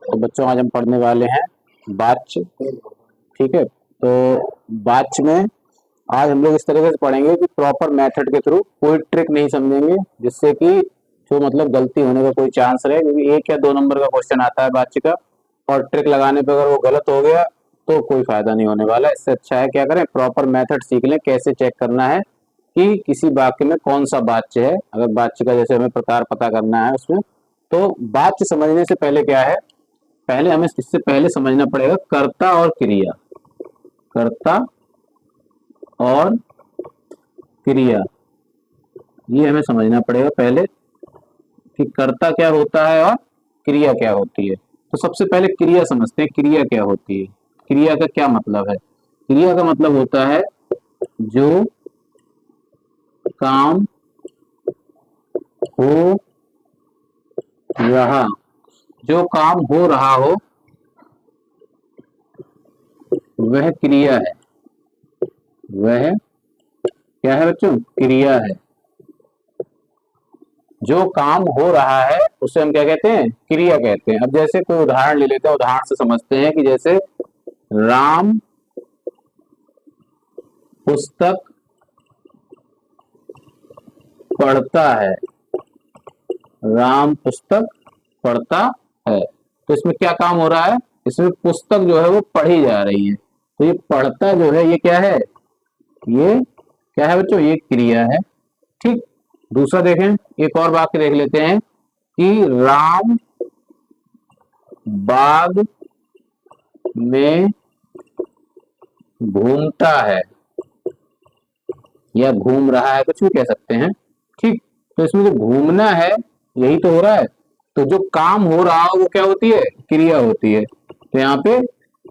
तो बच्चों आज हम पढ़ने वाले हैं वाच्य। ठीक है, तो वाच्य में आज हम लोग इस तरीके से पढ़ेंगे कि प्रॉपर मेथड के थ्रू, कोई ट्रिक नहीं समझेंगे जिससे कि जो मतलब गलती होने का कोई चांस रहे, क्योंकि 1 या 2 नंबर का क्वेश्चन आता है वाच्य का और ट्रिक लगाने पे अगर वो गलत हो गया तो कोई फायदा नहीं होने वाला। इससे अच्छा है क्या करें, प्रॉपर मेथड सीख लें, कैसे चेक करना है कि किसी वाक्य में कौन सा वाच्य है। अगर वाच्य का जैसे हमें प्रकार पता करना है उसमें, तो वाच्य समझने से पहले क्या है, पहले हमें इससे पहले समझना पड़ेगा कर्ता और क्रिया। कर्ता और क्रिया, ये हमें समझना पड़ेगा पहले कि कर्ता क्या होता है और क्रिया क्या होती है। तो सबसे पहले क्रिया समझते हैं, क्रिया क्या होती है। क्रिया का क्या मतलब है? क्रिया का मतलब होता है जो काम हो रहा, जो काम हो रहा हो वह क्रिया है। वह क्या है बच्चों? क्रिया है। जो काम हो रहा है उसे हम क्या कहते हैं? क्रिया कहते हैं। अब जैसे कोई उदाहरण ले लेते हैं, उदाहरण से समझते हैं कि जैसे राम पुस्तक पढ़ता है। राम पुस्तक पढ़ता है, तो इसमें क्या काम हो रहा है? इसमें पुस्तक जो है वो पढ़ी जा रही है। तो ये पढ़ता जो है ये क्या है? ये क्या है बच्चों? ये क्रिया है। ठीक, दूसरा देखें, एक और वाक्य देख लेते हैं कि राम बाग में घूमता है या घूम रहा है, कुछ भी कह सकते हैं। ठीक, तो इसमें जो घूमना है यही तो हो रहा है, तो जो काम हो रहा है वो क्या होती है? क्रिया होती है। तो यहाँ पे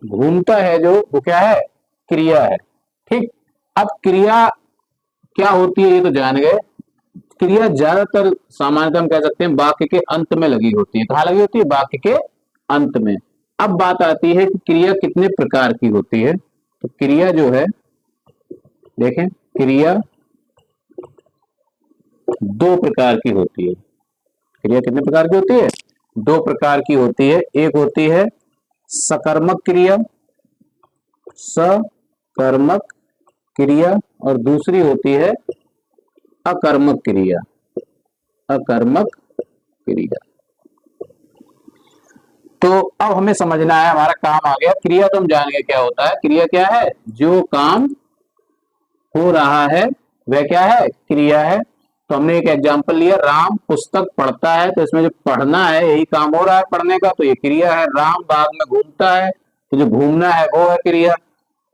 घूमता है जो, वो क्या है? क्रिया है। ठीक, अब क्रिया क्या होती है ये तो जान गए। क्रिया ज्यादातर सामान्यतः हम कह सकते हैं वाक्य के अंत में लगी होती है। कहाँ लगी होती है? वाक्य के अंत में। अब बात आती है कि क्रिया कितने प्रकार की होती है। तो क्रिया जो है, देखें, क्रिया 2 प्रकार की होती है। क्रिया कितने प्रकार की होती है? 2 प्रकार की होती है। एक होती है सकर्मक क्रिया, सकर्मक क्रिया, और दूसरी होती है अकर्मक क्रिया। अकर्मक क्रिया। तो अब हमें समझना है, हमारा काम आ गया। क्रिया तो हम जान गए क्या होता है। क्रिया क्या है? जो काम हो रहा है वह क्या है? क्रिया है। तो हमने एक एग्जांपल लिया, राम पुस्तक पढ़ता है, तो इसमें जो पढ़ना है यही काम हो रहा है पढ़ने का, तो ये क्रिया है। राम बाग में घूमता है, तो जो घूमना है वो है क्रिया।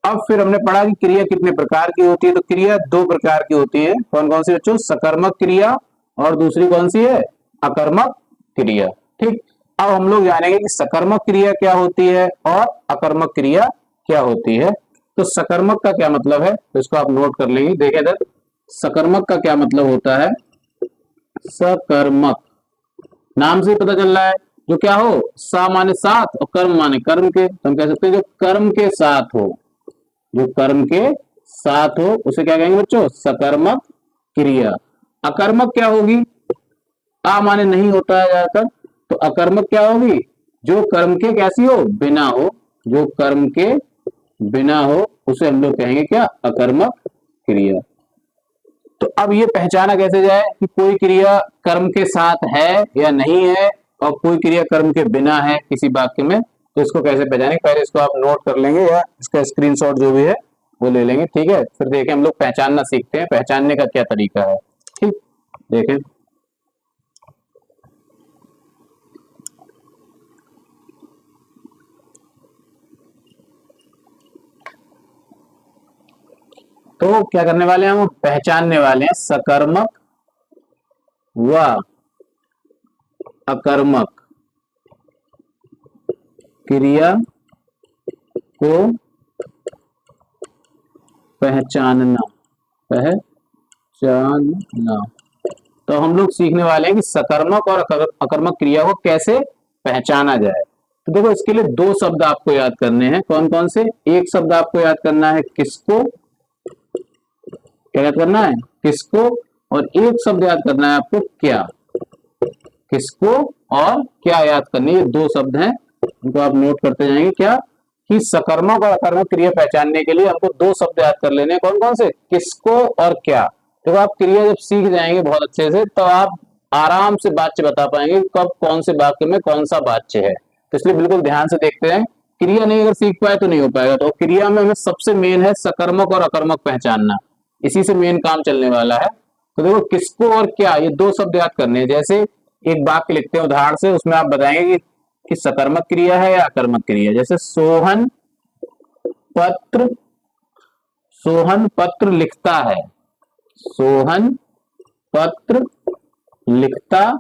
अब फिर हमने पढ़ा कि क्रिया कितने प्रकार की होती है। तो क्रिया 2 प्रकार की होती है। कौन कौन सी बच्चों? सकर्मक क्रिया और दूसरी कौन सी है? अकर्मक क्रिया। ठीक, अब हम लोग जानेंगे कि सकर्मक क्रिया क्या होती है और अकर्मक क्रिया क्या होती है। तो सकर्मक का क्या मतलब है, तो इसको आप नोट कर लेंगे। देखिए इधर, सकर्मक का क्या मतलब होता है। सकर्मक, नाम से पता चल रहा है, जो क्या हो, सा माने साथ और कर्म माने कर्म के, तो हम कह सकते हैं जो कर्म के साथ हो, जो कर्म के साथ हो उसे क्या कहेंगे बच्चों? सकर्मक क्रिया। अकर्मक क्या होगी? आ माने नहीं होता है ज्यादातर, तो अकर्मक क्या होगी? जो कर्म के कैसी हो? बिना हो। जो कर्म के बिना हो उसे हम लोग कहेंगे क्या? अकर्मक क्रिया। तो अब ये पहचाना कैसे जाए कि कोई क्रिया कर्म के साथ है या नहीं है और कोई क्रिया कर्म के बिना है किसी वाक्य में, तो इसको कैसे पहचानेंगे? पहले इसको आप नोट कर लेंगे या इसका स्क्रीनशॉट जो भी है वो ले लेंगे। ठीक है, फिर देखें हम लोग पहचानना सीखते हैं, पहचानने का क्या तरीका है। ठीक, देखें, तो क्या करने वाले हैं हम? पहचानने वाले हैं सकर्मक व अकर्मक क्रिया को पहचानना। पहचानना, तो हम लोग सीखने वाले हैं कि सकर्मक और अकर्मक क्रिया को कैसे पहचाना जाए। तो देखो, इसके लिए 2 शब्द आपको याद करने हैं। कौन कौन से? एक शब्द आपको याद करना है किसको, क्या याद करना है? किसको, और एक शब्द याद करना है आपको क्या। किसको और क्या याद करनी, ये 2 शब्द हैं इनको आप नोट करते जाएंगे क्या कि सकर्मक और अकर्मक क्रिया पहचानने के लिए हमको दो शब्द याद कर लेने, कौन कौन से, किसको और क्या। देखो आप क्रिया जब सीख जाएंगे बहुत अच्छे से तो आप आराम से वाच्य बता पाएंगे कब कौन से वाक्य में कौन सा वाच्य है। तो इसलिए बिल्कुल ध्यान से देखते हैं, क्रिया नहीं अगर सीख पाए तो नहीं हो पाएगा। तो क्रिया में हमें सबसे मेन है सकर्मक और अकर्मक पहचानना, इसी से मेन काम चलने वाला है। तो देखो किसको और क्या, ये दो शब्द याद करने हैं। जैसे एक वाक्य लिखते हैं उदाहरण से, उसमें आप बताएंगे कि सकर्मक क्रिया है या अकर्मक क्रिया। जैसे सोहन पत्र लिखता है, सोहन पत्र लिखता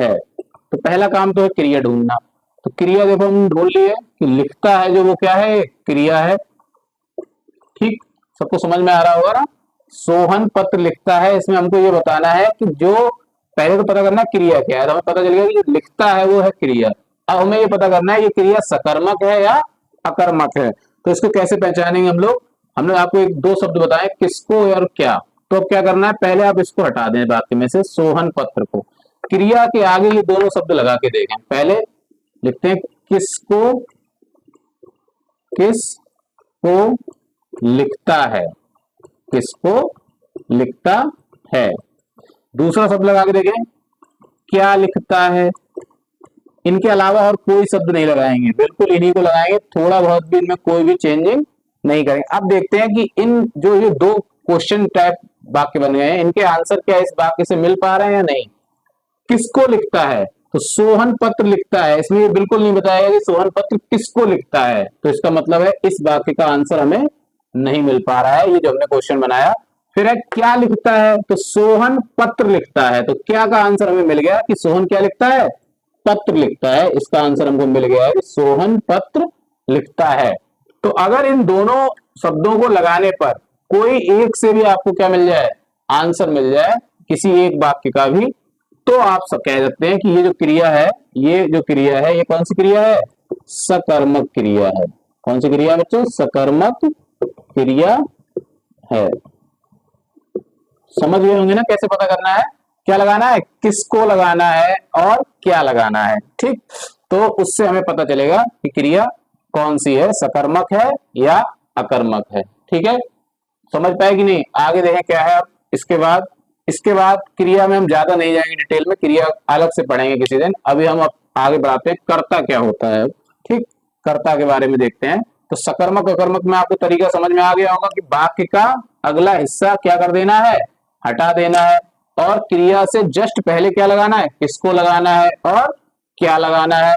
है। तो पहला काम तो है क्रिया ढूंढना। तो क्रिया देखो हम ढूंढ लिए कि लिखता है, जो वो क्या है, क्रिया है। ठीक, सबको समझ में आ रहा होगा ना। सोहन पत्र लिखता है, इसमें हमको ये बताना है कि जो पहले तो पता करना है क्रिया क्या है, तो हमें पता चल गया कि जो लिखता है वो है क्रिया। अब हमें ये पता करना है ये क्रिया सकर्मक है या अकर्मक है। तो इसको कैसे पहचानेंगे हम लोग, हमने आपको एक दो शब्द बताए, किसको और क्या। तो अब क्या करना है, पहले आप इसको हटा दें वाक्य में से, सोहन पत्र को। क्रिया के आगे ये दोनों शब्द लगा के देखें। पहले लिखते हैं किसको, किसको लिखता है, किसको लिखता है। दूसरा शब्द लगा के देखें क्या लिखता है। इनके अलावा और कोई शब्द नहीं लगाएंगे, बिल्कुल इन्हीं को लगाएंगे, थोड़ा बहुत भी इनमें कोई भी चेंजिंग नहीं करेंगे। अब देखते हैं कि इन जो ये दो क्वेश्चन टाइप वाक्य बन गए हैं, इनके आंसर क्या इस वाक्य से मिल पा रहे हैं या नहीं। किसको लिखता है, तो सोहन पत्र लिखता है, इसमें ये बिल्कुल नहीं बताया कि सोहन पत्र किसको लिखता है। तो इसका मतलब है इस वाक्य का आंसर हमें नहीं मिल पा रहा है, ये जो हमने क्वेश्चन बनाया। फिर है क्या लिखता है, तो सोहन पत्र लिखता है। तो क्या का आंसर हमें मिल गया कि सोहन क्या लिखता है, पत्र लिखता है। इसका आंसर हमको मिल गया है कि सोहन पत्र लिखता है। तो अगर इन दोनों शब्दों को लगाने पर कोई एक से भी आपको क्या मिल जाए, आंसर मिल जाए किसी एक वाक्य का भी, तो आप सब कह सकते हैं कि ये जो क्रिया है, ये जो क्रिया है, ये कौन सी क्रिया है, सकर्मक क्रिया है। कौन सी क्रिया है बच्चों, सकर्मक क्रिया है। समझ गए होंगे ना कैसे पता करना है, क्या लगाना है, किसको लगाना है और क्या लगाना है। ठीक, तो उससे हमें पता चलेगा कि क्रिया कौन सी है, सकर्मक है या अकर्मक है। ठीक है, समझ पाए कि नहीं। आगे देखें क्या है अब इसके बाद क्रिया में हम ज्यादा नहीं जाएंगे डिटेल में, क्रिया अलग से पढ़ेंगे किसी दिन। अभी हम आगे बढ़ाते हैं, कर्ता क्या होता है। ठीक, कर्ता के बारे में देखते हैं। तो सकर्मक अकर्मक में आपको तरीका समझ में आ गया होगा कि वाक्य का अगला हिस्सा क्या कर देना है, हटा देना है, और क्रिया से जस्ट पहले क्या लगाना है, किसको लगाना है और क्या लगाना है।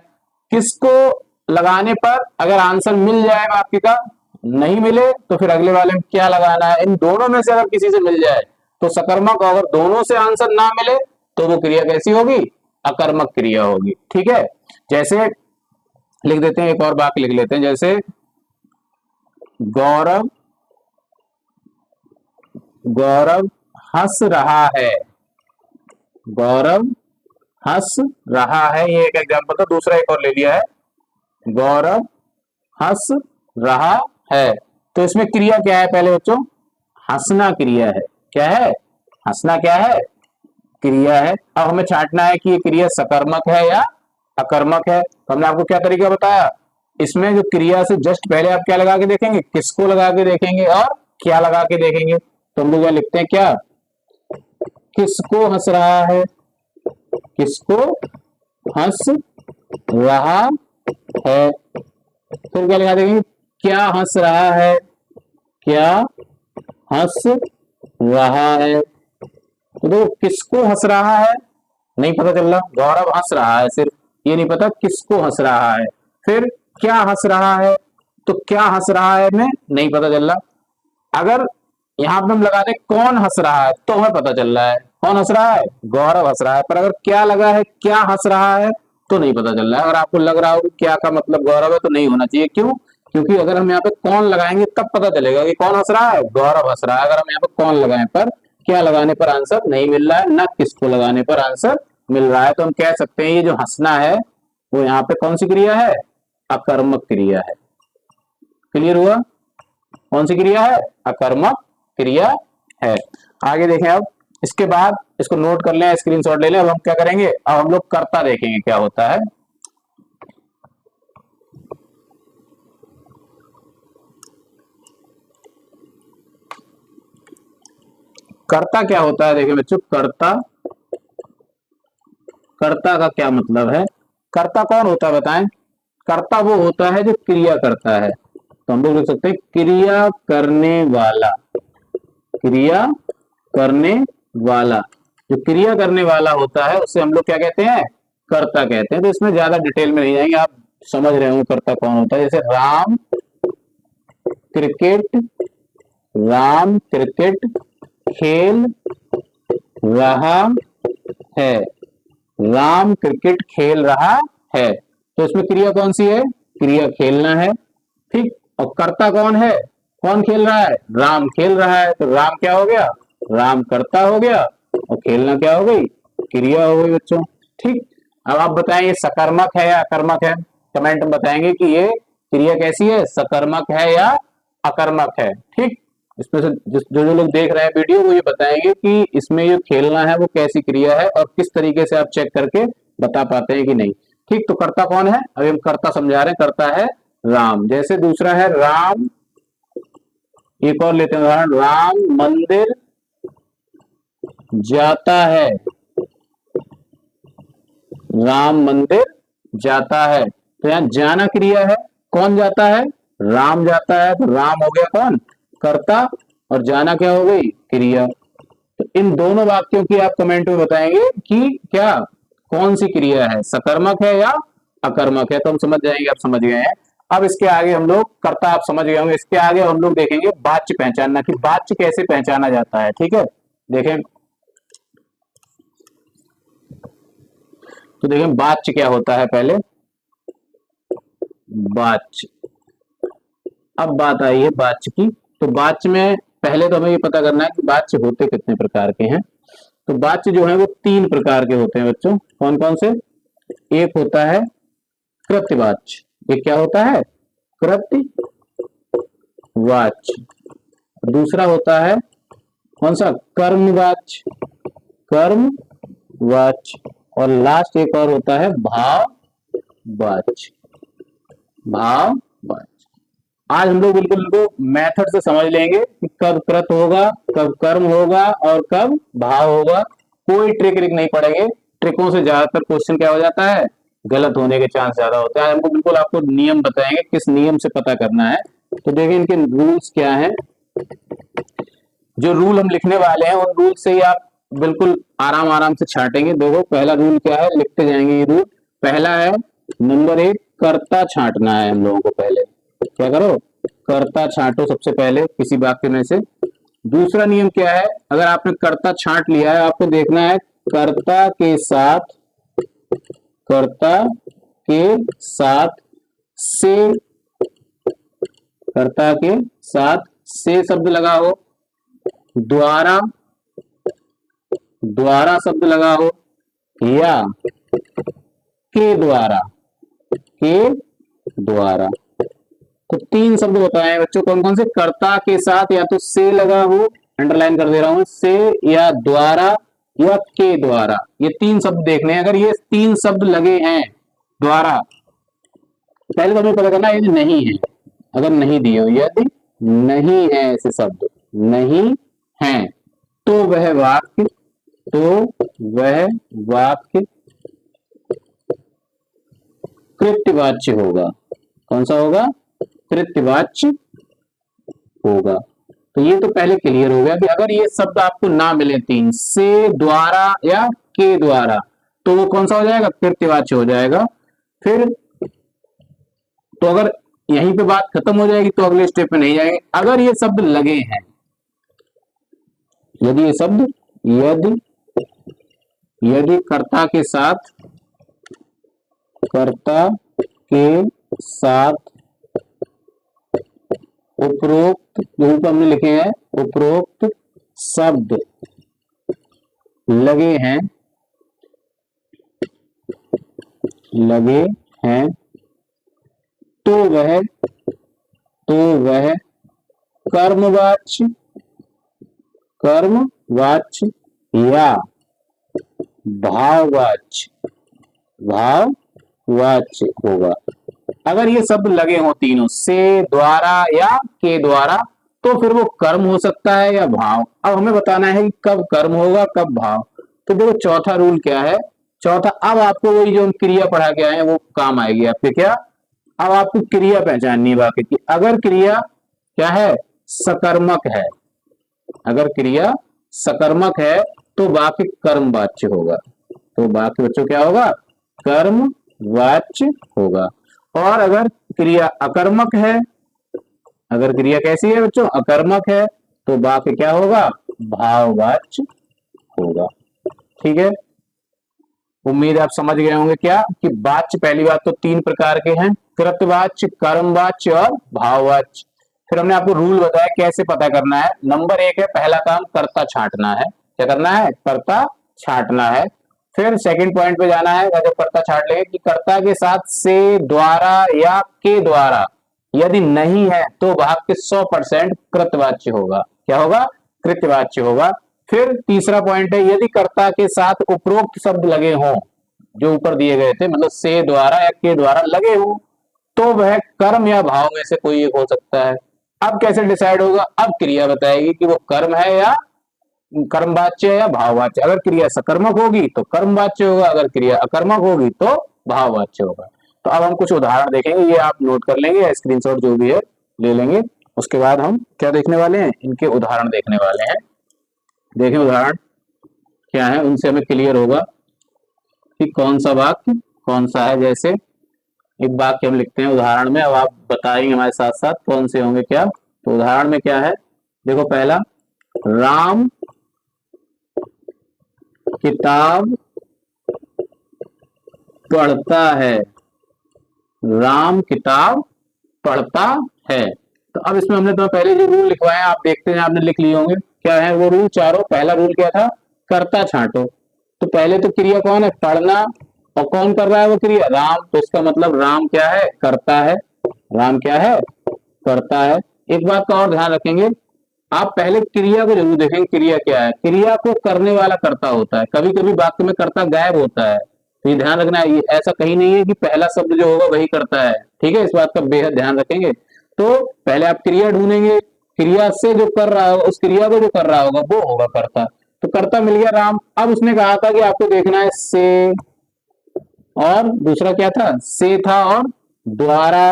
किसको लगाने पर अगर आंसर मिल जाए वाक्य का, नहीं मिले तो फिर अगले वाले में क्या लगाना है। इन दोनों में से अगर किसी से मिल जाए तो सकर्मक, अगर दोनों से आंसर ना मिले तो वो क्रिया कैसी होगी, अकर्मक क्रिया होगी। ठीक है, जैसे लिख देते हैं, एक और वाक्य लिख लेते हैं। जैसे गौरव हंस रहा है, गौरव हंस रहा है, ये एक एग्जांपल था। दूसरा एक और ले लिया है, गौरव हंस रहा है। तो इसमें क्रिया क्या है पहले बच्चों, हंसना क्रिया है। क्या है, हंसना क्या है, क्रिया है। अब हमें छांटना है कि ये क्रिया सकर्मक है या अकर्मक है। तो हमने आपको क्या तरीका बताया, इसमें जो क्रिया से जस्ट पहले आप क्या लगा के देखेंगे, किसको लगा के देखेंगे और क्या लगा के देखेंगे। तो हम लोग क्या लिखते हैं, क्या, किसको हंस रहा है, किसको हंस रहा है। फिर क्या लगा देंगे, क्या हंस रहा है, क्या हंस रहा है। तो देखो किसको हंस रहा है नहीं पता चल रहा, गौरव हंस रहा है सिर्फ, ये नहीं पता किसको हंस रहा है। फिर क्या हंस रहा है, तो क्या हंस रहा है में नहीं पता चल रहा। अगर यहां पर हम लगा दें कौन हंस रहा है तो हमें पता चल रहा है कौन हंस रहा है, गौरव हंस रहा है। पर अगर क्या लगा है, क्या हंस रहा है, तो नहीं पता चल रहा है। अगर आपको लग रहा हो कि क्या का मतलब गौरव है तो नहीं होना चाहिए। क्यों, क्योंकि अगर हम यहाँ पे कौन लगाएंगे तब पता चलेगा कि कौन हंस रहा है, गौरव हंस रहा है। अगर हम यहाँ पे कौन लगाए पर क्या लगाने पर आंसर नहीं मिल रहा है, ना किसको लगाने पर आंसर मिल रहा है, तो हम कह सकते हैं ये जो हंसना है वो यहाँ पे कौन सी क्रिया है, अकर्मक क्रिया है। क्लियर हुआ, कौन सी क्रिया है, अकर्मक क्रिया है। आगे देखें, अब इसके बाद इसको नोट कर लें, स्क्रीनशॉट ले लें। अब हम क्या करेंगे, अब हम लोग कर्ता देखेंगे क्या होता है। कर्ता क्या होता है? देखिए बच्चों, कर्ता, कर्ता का क्या मतलब है? कर्ता कौन होता है बताएं? कर्ता वो होता है जो क्रिया करता है। तो हम लोग लिख सकते हैं क्रिया करने वाला, क्रिया करने वाला। जो क्रिया करने वाला होता है उसे हम लोग क्या कहते हैं? कर्ता कहते हैं। तो इसमें ज्यादा डिटेल में नहीं जाएंगे, आप समझ रहे हो कर्ता कौन होता है। जैसे राम क्रिकेट, राम क्रिकेट खेल रहा है, राम क्रिकेट खेल रहा है। तो इसमें क्रिया कौन सी है? क्रिया खेलना है, ठीक। और कर्ता कौन है? कौन खेल रहा है? राम खेल रहा है। तो राम क्या हो गया? राम कर्ता हो गया, और खेलना क्या हो गई? क्रिया हो गई बच्चों, ठीक। अब आप बताएं ये सकर्मक है या अकर्मक है? कमेंट में बताएंगे कि ये क्रिया कैसी है, सकर्मक है या अकर्मक है, ठीक। इसमें से जो जो लोग देख रहे हैं वीडियो, वो ये बताएंगे कि इसमें जो खेलना है वो कैसी क्रिया है और किस तरीके से आप चेक करके बता पाते हैं कि नहीं, ठीक। तो कर्ता कौन है? अभी हम कर्ता समझा रहे हैं। कर्ता है राम। जैसे दूसरा है राम, एक और लेते हैं उदाहरण, राम मंदिर जाता है, राम मंदिर जाता है। तो यहाँ जाना क्रिया है, कौन जाता है? राम जाता है। तो राम हो गया कौन? कर्ता, और जाना क्या हो गई? क्रिया। तो इन दोनों वाक्यों की आप कमेंट में बताएंगे कि क्या कौन सी क्रिया है, सकर्मक है या अकर्मक है। तो हम समझ जाएंगे, आप समझ गए हैं। अब इसके आगे हम लोग, कर्ता आप समझ गए होंगे, इसके आगे हम लोग देखेंगे वाच्य पहचानना, कि वाच्य कैसे पहचाना जाता है, ठीक है। देखें, तो देखें वाच्य क्या होता है पहले। वाच्य, अब बात आई है वाच्य की। तो वाच्य में पहले तो हमें ये पता करना है कि वाच्य होते कितने प्रकार के हैं। तो वाच्य जो है वो 3 प्रकार के होते हैं बच्चों। कौन कौन से? एक होता है कृत्यवाच्य, ये क्या होता है? कृत्यवाच्य। दूसरा होता है कौन सा? कर्मवाच्य, कर्मवाच्य। और लास्ट एक और होता है भाववाच्य, भाववाच्य। आज हम लोग बिल्कुल इनको मेथड से समझ लेंगे कि कब कृत होगा, कब कर्म होगा और कब भाव होगा। कोई ट्रिक नहीं पड़ेंगे। ट्रिकों से ज्यादातर क्वेश्चन क्या हो जाता है? गलत होने के चांस ज्यादा होते हैं। हमको बिल्कुल आपको नियम बताएंगे, किस नियम से पता करना है। तो देखिए इनके रूल्स क्या हैं। जो रूल हम लिखने वाले हैं उन रूल से ही आप बिल्कुल आराम आराम से छांटेंगे। देखो पहला रूल क्या है, लिखते जाएंगे ये रूल। पहला है नंबर 1, कर्ता छांटना है हम लोगों को। पहले क्या करो? कर्ता छांटो सबसे पहले किसी वाक्य में से। दूसरा नियम क्या है? अगर आपने कर्ता छांट लिया है, आपको देखना है कर्ता के साथ, कर्ता के साथ से, कर्ता के साथ से शब्द लगा हो, द्वारा, द्वारा शब्द लगा हो, या के द्वारा, के द्वारा। तो 3 शब्द बताए बच्चों, कौन कौन से? कर्ता के साथ या तो से लगा हो, अंडरलाइन कर दे रहा हूं, से, या द्वारा, या के द्वारा। ये 3 शब्द देखने हैं। अगर ये 3 शब्द लगे हैं द्वारा, पहले तो हमें पता करना यदि नहीं है, अगर नहीं दिए हो, यदि नहीं है ऐसे शब्द, नहीं है, तो वह वाक्य, तो वह वाक्य कृत्यवाच्य होगा। कौन सा होगा? कृत्यवाच्य होगा। तो ये तो पहले क्लियर हो गया कि अगर ये शब्द आपको ना मिले 3, से, द्वारा या के द्वारा, तो वो कौन सा हो जाएगा? कृत्यवाच्य हो जाएगा। फिर तो अगर यहीं पे बात खत्म हो जाएगी तो अगले स्टेप में नहीं जाएंगे। अगर ये शब्द लगे हैं, यदि ये शब्द, यदि कर्ता के साथ, कर्ता के साथ उपरोक्त, जो ऊपर हमने लिखे हैं उपरोक्त शब्द लगे हैं, लगे हैं, तो वह कर्मवाच्य, कर्मवाच्य या भाववाच्य, भाववाच्य होगा। अगर ये शब्द लगे हो तीनों, से, द्वारा या के द्वारा, तो फिर वो कर्म हो सकता है या भाव। अब हमें बताना है कि कब कर्म होगा कब भाव। तो देखो चौथा रूल क्या है, चौथा, अब आपको वही जो हम क्रिया पढ़ा के आए हैं वो काम आएगी आपके। क्या, अब आपको क्रिया पहचाननी है वाक्य की। अगर क्रिया क्या है, सकर्मक है, अगर क्रिया सकर्मक है तो वाक्य कर्मवाच्य होगा। तो वाक्य बच्चों क्या होगा, कर्मवाच्य होगा। और अगर क्रिया अकर्मक है, अगर क्रिया कैसी है बच्चों, अकर्मक है, तो वाक्य क्या होगा, भाववाच्य होगा। ठीक है, उम्मीद है आप समझ गए होंगे क्या कि वाच्य पहली बात तो तीन प्रकार के हैं, कृतवाच्य, कर्मवाच्य और भाववाच्य। फिर हमने आपको रूल बताया कैसे पता करना है। नंबर एक है, पहला काम कर्ता छांटना है। क्या करना है, कर्ता छांटना है। फिर सेकंड पॉइंट पे जाना है, जब कर्ता छांट लेंगे कि कर्ता के साथ से, द्वारा या के द्वारा यदि नहीं है तो वाक्य 100% कृतवाच्य होगा। क्या होगा, कृतवाच्य होगा। फिर तीसरा पॉइंट है, यदि कर्ता के साथ उपरोक्त शब्द लगे हों, जो ऊपर दिए गए थे, मतलब से, द्वारा या के द्वारा लगे हों, तो वह कर्म या भाव में से कोई एक हो सकता है। अब कैसे डिसाइड होगा, अब क्रिया बताएगी कि वो कर्म है या कर्मवाच्य या भाववाच्य। अगर क्रिया सकर्मक होगी तो कर्मवाच्य होगा, अगर क्रिया अकर्मक होगी तो भाववाच्य होगा। तो अब हम कुछ उदाहरण देखेंगे, ये आप नोट कर लेंगे या स्क्रीनशॉट जो भी है ले लेंगे। उसके बाद हम क्या देखने वाले हैं, इनके उदाहरण देखने वाले हैं। देखें उदाहरण क्या है, उनसे हमें क्लियर होगा कि कौन सा वाक्य कौन सा है। जैसे एक वाक्य हम लिखते हैं उदाहरण में, अब आप बताएंगे हमारे साथ साथ कौन से होंगे क्या। तो उदाहरण में क्या है, देखो पहला, राम किताब पढ़ता है, राम किताब पढ़ता है। तो अब इसमें हमने तो पहले जो रूल लिखवाए आप देखते हैं, आपने लिख लिए होंगे। क्या है वो रूल चारों, पहला रूल क्या था, कर्ता छांटो। तो पहले तो क्रिया कौन है, पढ़ना, और कौन कर रहा है वो क्रिया, राम। तो इसका मतलब राम क्या है, करता है, राम क्या है, करता है। एक बात का और ध्यान रखेंगे, आप पहले क्रिया को जरूर देखेंगे, क्रिया क्या है, क्रिया को करने वाला कर्ता होता है। कभी कभी वाक्य में कर्ता गायब होता है, तो ये ध्यान रखना है, ये ऐसा कहीं नहीं है कि पहला शब्द जो होगा वही करता है। ठीक है, इस बात का बेहद ध्यान रखेंगे। तो पहले आप क्रिया ढूंढेंगे, क्रिया से जो कर रहा होगा, उस क्रिया को जो कर रहा होगा वो होगा कर्ता। तो कर्ता मिल गया राम। अब उसने कहा था कि आपको देखना है से, और दूसरा क्या था, से था, और द्वारा,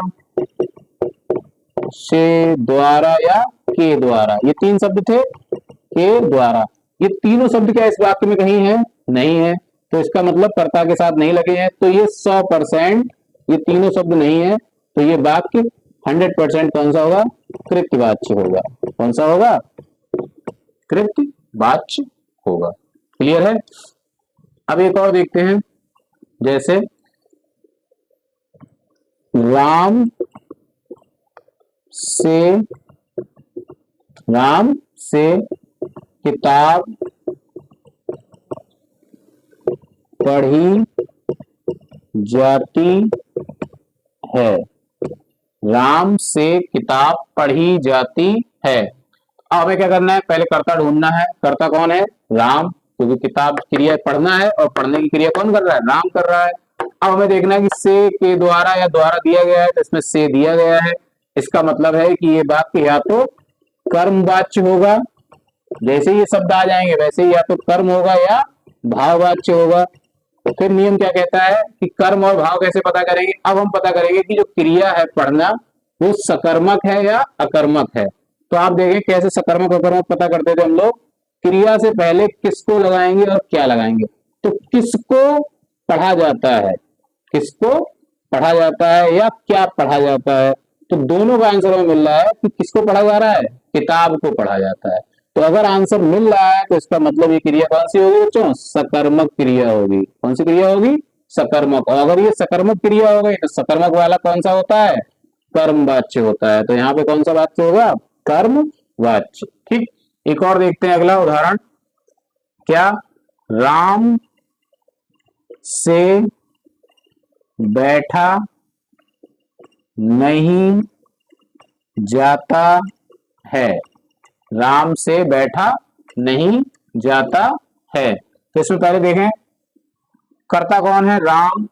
से, द्वारा या के द्वारा, ये तीन शब्द थे, के द्वारा। ये तीनों शब्द क्या इस वाक्य में कहीं है, नहीं है। तो इसका मतलब कर्ता के साथ नहीं लगे हैं, तो ये 100% ये तीनों शब्द नहीं है। तो ये वाक्य 100% कौन सा होगा, कृत्यवाच्य होगा। कौन सा होगा, कृत्यवाच्य होगा। क्लियर है। अब एक और देखते हैं, जैसे राम से किताब पढ़ी जाती है, राम से किताब पढ़ी जाती है। अब हमें क्या करना है, पहले कर्ता ढूंढना है। कर्ता कौन है, राम, क्योंकि किताब क्रिया पढ़ना है और पढ़ने की क्रिया कौन कर रहा है, राम कर रहा है। अब हमें देखना है कि से, के द्वारा या द्वारा दिया गया है, तो इसमें से दिया गया है। इसका मतलब है कि ये वाक्य या तो कर्मवाच्य होगा, जैसे ये शब्द आ जाएंगे वैसे ही या तो कर्म होगा या भाववाच्य होगा। तो फिर नियम क्या कहता है कि कर्म और भाव कैसे पता करेंगे। अब हम पता करेंगे कि जो क्रिया है पढ़ना वो सकर्मक है या अकर्मक है। तो आप देखें कैसे सकर्मक अकर्मक पता करते थे हम लोग, क्रिया से पहले किसको लगाएंगे और क्या लगाएंगे। तो किसको पढ़ा जाता है, किसको पढ़ा जाता है या क्या पढ़ा जाता है, तो दोनों का आंसर हमें मिल रहा है कि किसको पढ़ा जा रहा है, किताब को पढ़ा जाता है। तो अगर आंसर मिल रहा है तो इसका मतलब ये क्रिया कौन सी होगी बच्चों, सकर्मक क्रिया होगी। कौन सी क्रिया होगी, सकर्मक। और अगर ये सकर्मक क्रिया हो गई तो सकर्मक वाला कौन सा होता है, कर्मवाच्य होता है। तो यहाँ पे कौन सा वाच्य होगा, कर्मवाच्य। ठीक, एक और देखते हैं अगला उदाहरण। क्या, राम से बैठा नहीं जाता है, राम से बैठा नहीं जाता है। तो इसमें पहले देखें कर्ता कौन है, राम,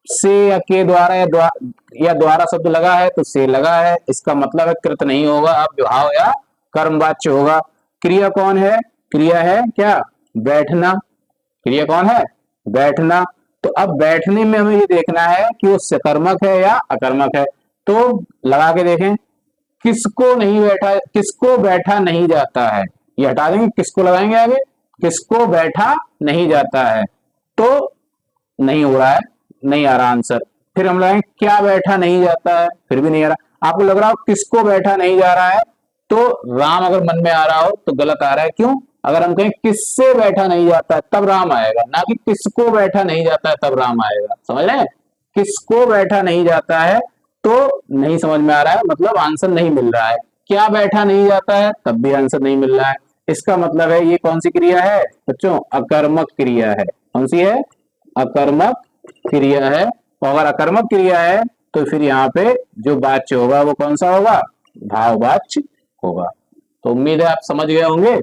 से या के द्वारा या द्वारा शब्द लगा है तो से लगा है, इसका मतलब है कृत नहीं होगा, अब भाव या कर्मवाच्य होगा। क्रिया कौन है? क्रिया है क्या? बैठना। क्रिया कौन है? बैठना। तो अब बैठने में हमें ये देखना है कि वो सकर्मक है या अकर्मक है। तो लगा के देखें, किसको नहीं बैठा, किसको बैठा नहीं जाता है, ये हटा देंगे, किसको लगाएंगे आगे, किसको बैठा नहीं जाता है। तो नहीं हो रहा है, नहीं आ रहा आंसर। फिर हम लगाएंगे क्या बैठा नहीं जाता है, फिर भी नहीं आ रहा। आपको लग रहा हो किसको बैठा नहीं जा रहा है, तो राम अगर मन में आ रहा हो तो गलत आ रहा है। क्यों? अगर हम कहें किससे बैठा नहीं जाता है तब राम आएगा, ना कि किसको बैठा नहीं जाता है तब राम आएगा। समझ रहे हैं? किसको बैठा नहीं जाता है तो नहीं समझ में आ रहा है, मतलब आंसर नहीं मिल रहा है। क्या बैठा नहीं जाता है तब भी आंसर नहीं मिल रहा है। इसका मतलब है ये कौन सी क्रिया है बच्चों? अकर्मक क्रिया है। कौन सी है? अकर्मक क्रिया है। और अगर अकर्मक क्रिया है तो फिर यहाँ पे जो वाच्य होगा वो कौन सा होगा? भाववाच्य होगा। तो उम्मीद है आप समझ गए होंगे।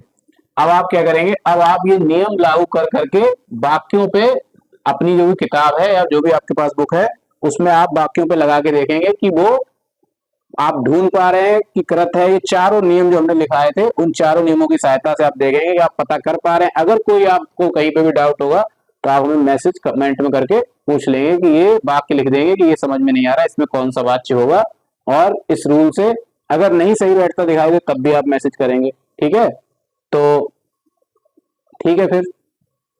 अब आप क्या करेंगे, अब आप ये नियम लागू कर करके वाक्यों पे, अपनी जो भी किताब है या जो भी आपके पास बुक है उसमें आप वाक्यों पे लगा के देखेंगे कि वो आप ढूंढ पा रहे हैं कि कृत है। ये चारों नियम जो हमने लिखाए थे उन चारों नियमों की सहायता से आप देखेंगे कि आप पता कर पा रहे हैं। अगर कोई आपको कहीं पे भी डाउट होगा तो आप हमें मैसेज कमेंट में करके पूछ लेंगे कि ये वाक्य लिख देंगे कि ये समझ में नहीं आ रहा, इसमें कौन सा वाच्य होगा। और इस रूल से अगर नहीं सही बैठता दिखाई दे तब भी आप मैसेज करेंगे। ठीक है? तो ठीक है फिर